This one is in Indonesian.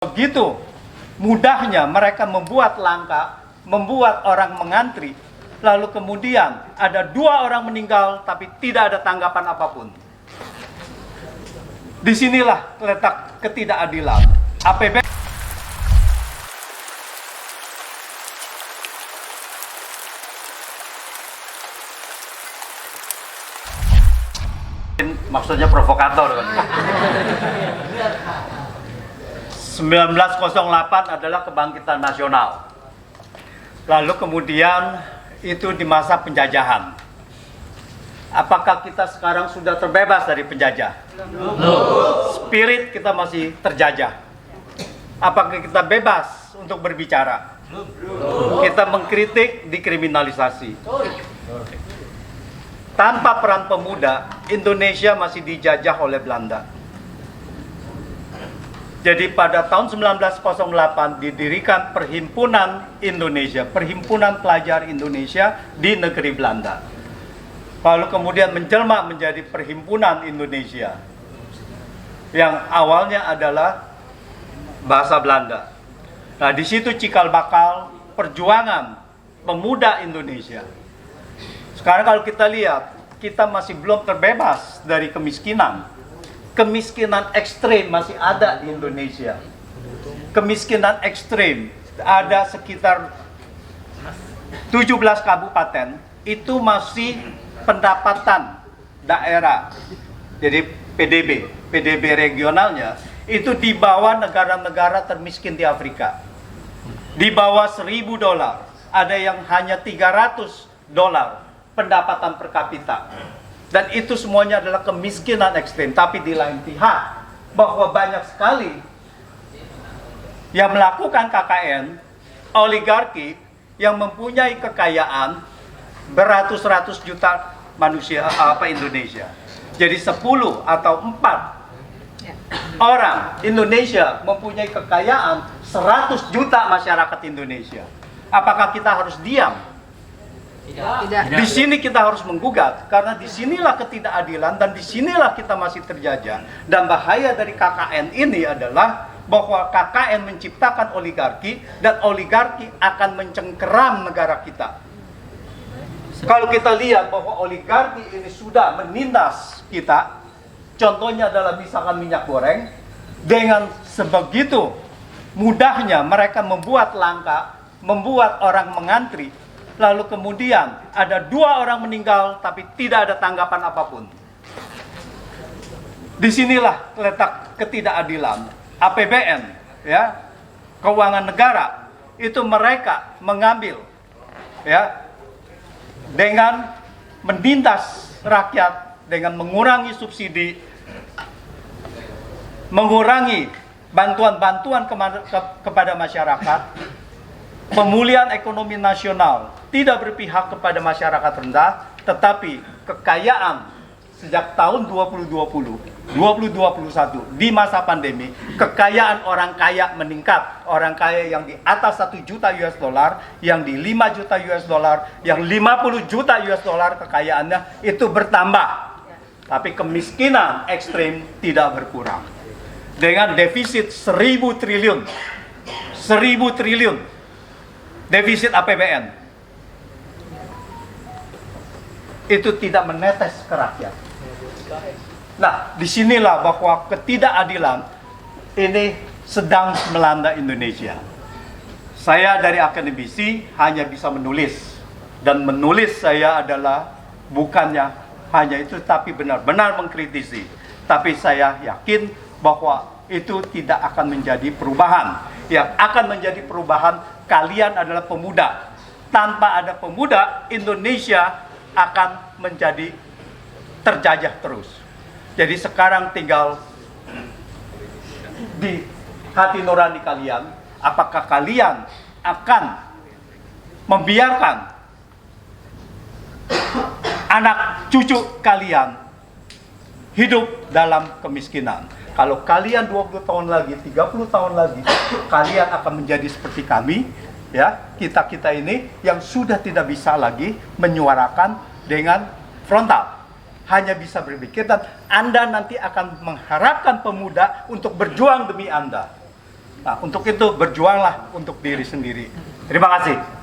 Begitu mudahnya mereka membuat langkah, membuat orang mengantri, lalu kemudian ada 2 orang meninggal tapi tidak ada tanggapan apapun. Disinilah letak ketidakadilan. APBN maksudnya provokator kan. 1908 adalah kebangkitan nasional. Lalu kemudian itu di masa penjajahan. Apakah kita sekarang sudah terbebas dari penjajah? Spirit kita masih terjajah. Apakah kita bebas untuk berbicara? Kita mengkritik, dikriminalisasi. Tanpa peran pemuda, Indonesia masih dijajah oleh Belanda. Jadi pada tahun 1908 didirikan Perhimpunan Indonesia, Perhimpunan Pelajar Indonesia di negeri Belanda. Lalu kemudian menjelma menjadi Perhimpunan Indonesia, yang awalnya adalah bahasa Belanda. Nah, di situ cikal bakal perjuangan pemuda Indonesia. Sekarang kalau kita lihat, kita masih belum terbebas dari kemiskinan. Kemiskinan ekstrim masih ada di Indonesia. Kemiskinan ekstrim ada sekitar 17 kabupaten, itu masih pendapatan daerah. Jadi PDB regionalnya itu di bawah negara-negara termiskin di Afrika. Di bawah $1.000, ada yang hanya $300 pendapatan per kapita. Dan itu semuanya adalah kemiskinan ekstrim. Tapi di lain pihak, bahwa banyak sekali yang melakukan KKN, oligarki, yang mempunyai kekayaan beratus-ratus juta manusia Indonesia. Jadi 10 atau 4 orang Indonesia mempunyai kekayaan 100 juta masyarakat Indonesia. Apakah kita harus diam? Tidak. Di sini kita harus menggugat, karena disinilah ketidakadilan dan disinilah kita masih terjajah. Dan bahaya dari KKN ini adalah bahwa KKN menciptakan oligarki dan oligarki akan mencengkeram negara kita. Kalau kita lihat bahwa oligarki ini sudah menindas kita, contohnya adalah misalkan minyak goreng, dengan sebegitu mudahnya mereka membuat langkah, membuat orang mengantri, lalu kemudian ada 2 orang meninggal tapi tidak ada tanggapan apapun. Disinilah letak ketidakadilan. APBN, ya, keuangan negara, itu mereka mengambil, ya, dengan menindas rakyat, dengan mengurangi subsidi, mengurangi bantuan-bantuan kepada masyarakat. Pemulihan ekonomi nasional tidak berpihak kepada masyarakat rendah, tetapi kekayaan sejak tahun 2020, 2021 di masa pandemi, kekayaan orang kaya meningkat. Orang kaya yang di atas 1 juta US dollar, yang di 5 juta US dollar, yang 50 juta US dollar kekayaannya itu bertambah. Tapi kemiskinan ekstrim tidak berkurang. Dengan defisit 1.000 triliun. 1.000 triliun. Defisit APBN itu tidak menetes ke rakyat. Nah, disinilah bahwa ketidakadilan ini sedang melanda Indonesia. Saya dari akademisi hanya bisa menulis, dan menulis saya adalah bukannya hanya itu, tapi benar-benar mengkritisi. Tapi saya yakin bahwa itu tidak akan menjadi perubahan. Yang akan menjadi perubahan, kalian adalah pemuda. Tanpa ada pemuda, Indonesia akan menjadi terjajah terus. Jadi sekarang tinggal di hati nurani kalian, apakah kalian akan membiarkan anak cucu kalian hidup dalam kemiskinan? Kalau kalian 20 tahun lagi, 30 tahun lagi, kalian akan menjadi seperti kami, ya, kita ini yang sudah tidak bisa lagi menyuarakan dengan frontal. hanya bisa berpikir, dan Anda nanti akan mengharapkan pemuda untuk berjuang demi Anda. Nah, untuk itu berjuanglah untuk diri sendiri. Terima kasih.